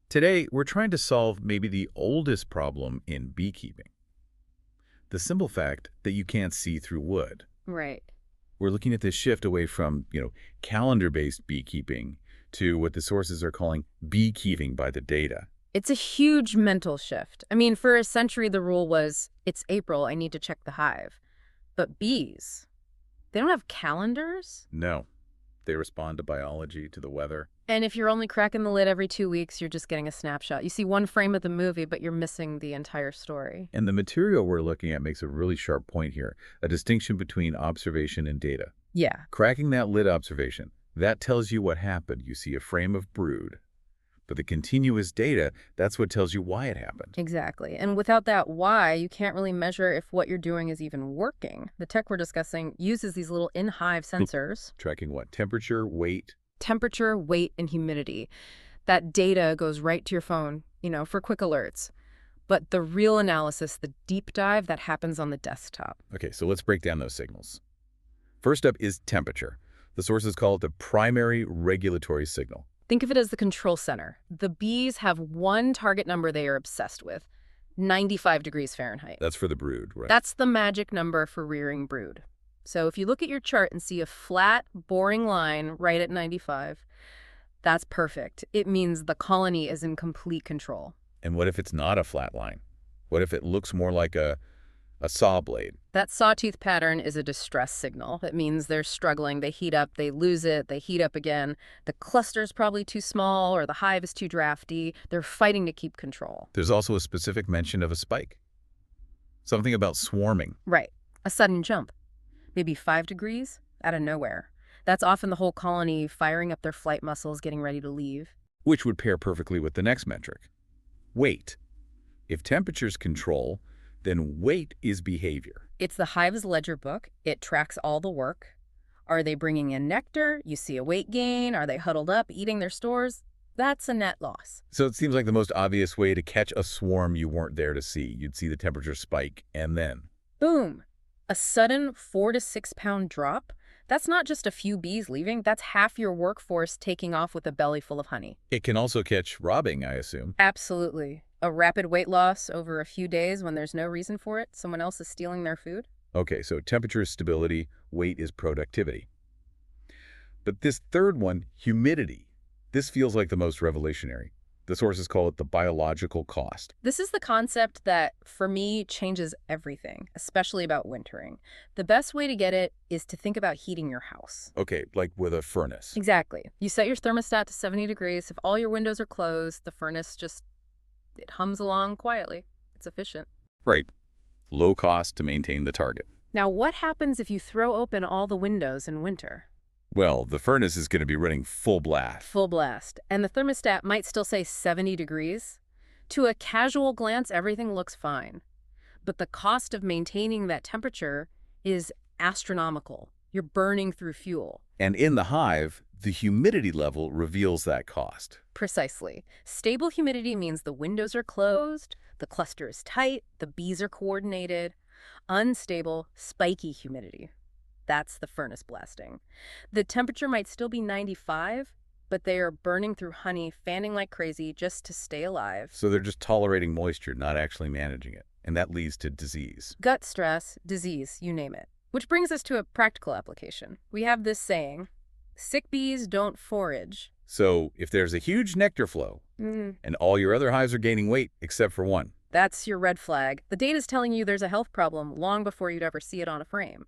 Today, we're trying to solve maybe the oldest problem in beekeeping, the simple fact that you can't see through wood. Right. We're looking at this shift away from, calendar-based beekeeping to what the sources are calling beekeeping by the data. It's a huge mental shift. I mean, for a century, the rule was, it's April, I need to check the hive. But bees, they don't have calendars? No, they respond to biology, to the weather. And if you're only cracking the lid every 2 weeks, you're just getting a snapshot. You see one frame of the movie, but you're missing the entire story. And the material we're looking at makes a really sharp point here, a distinction between observation and data. Yeah. Cracking that lid observation, that tells you what happened. You see a frame of brood. But the continuous data, that's what tells you why it happened. Exactly. And without that why, you can't really measure if what you're doing is even working. The tech we're discussing uses these little in-hive sensors. Tracking what? Temperature, weight? Temperature, weight, and humidity. That data goes right to your phone, for quick alerts. But the real analysis, the deep dive, that happens on the desktop. Okay, so let's break down those signals. First up is temperature. The sources call it the primary regulatory signal. Think of it as the control center. The bees have one target number they are obsessed with, 95 degrees Fahrenheit. That's for the brood, right? That's the magic number for rearing brood. So if you look at your chart and see a flat, boring line right at 95, that's perfect. It means the colony is in complete control. And what if it's not a flat line? What if it looks more like a saw blade? That sawtooth pattern is a distress signal. It means they're struggling. They heat up, they lose it, they heat up again. The cluster's probably too small or the hive is too drafty. They're fighting to keep control. There's also a specific mention of a spike. Something about swarming. Right. A sudden jump. Maybe 5 degrees out of nowhere. That's often the whole colony firing up their flight muscles, getting ready to leave. Which would pair perfectly with the next metric. Weight. If temperature's control, then weight is behavior. It's the hive's ledger book. It tracks all the work. Are they bringing in nectar? You see a weight gain. Are they huddled up, eating their stores? That's a net loss. So it seems like the most obvious way to catch a swarm you weren't there to see. You'd see the temperature spike, and then Boom. A sudden 4 to 6 pound drop. That's not just a few bees leaving. That's half your workforce taking off with a belly full of honey. it can also catch robbing, I assume. Absolutely. A rapid weight loss over a few days when there's no reason for it. Someone else is stealing their food. Okay, so temperature is stability, weight is productivity. But this third one, humidity, this feels like the most revolutionary. The sources call it the biological cost. This is the concept that, for me, changes everything, especially about wintering. The best way to get it is to think about heating your house. Okay, like with a furnace. Exactly. You set your thermostat to 70 degrees. If all your windows are closed, the furnace it hums along quietly. It's efficient. Right. Low cost to maintain the target. Now, what happens if you throw open all the windows in winter? Well, the furnace is going to be running full blast. Full blast. And the thermostat might still say 70 degrees. To a casual glance, everything looks fine. But the cost of maintaining that temperature is astronomical. You're burning through fuel. And in the hive, the humidity level reveals that cost. Precisely. Stable humidity means the windows are closed, the cluster is tight, the bees are coordinated. Unstable, spiky humidity. That's the furnace blasting. The temperature might still be 95, but they are burning through honey, fanning like crazy just to stay alive. So they're just tolerating moisture, not actually managing it. And that leads to disease. Gut stress, disease, you name it. Which brings us to a practical application. We have this saying, sick bees don't forage. So if there's a huge nectar flow, and all your other hives are gaining weight except for one, That's your red flag. The data's telling you there's a health problem long before you'd ever see it on a frame.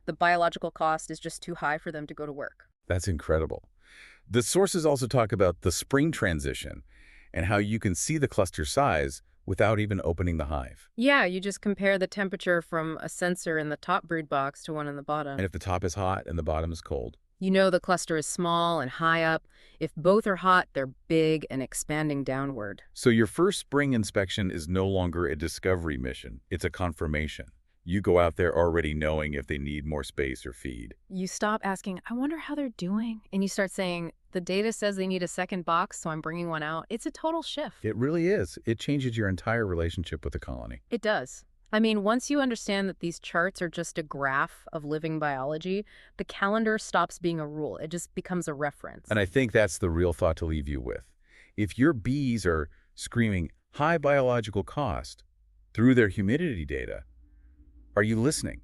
The biological cost is just too high for them to go to work. that's incredible. The sources also talk about the spring transition and how you can see the cluster size without even opening the hive. Yeah, you just compare the temperature from a sensor in the top brood box to one in the bottom. And if the top is hot and the bottom is cold, You know the cluster is small and high up. If both are hot, they're big and expanding downward. so your first spring inspection is no longer a discovery mission. It's a confirmation. You go out there already knowing if they need more space or feed. You stop asking, I wonder how they're doing. And you start saying, the data says they need a second box, so I'm bringing one out. It's a total shift. It really is. It changes your entire relationship with the colony. It does. I mean, once you understand that these charts are just a graph of living biology, the calendar stops being a rule. It just becomes a reference. And I think that's the real thought to leave you with. If your bees are screaming high biological cost through their humidity data, are you listening?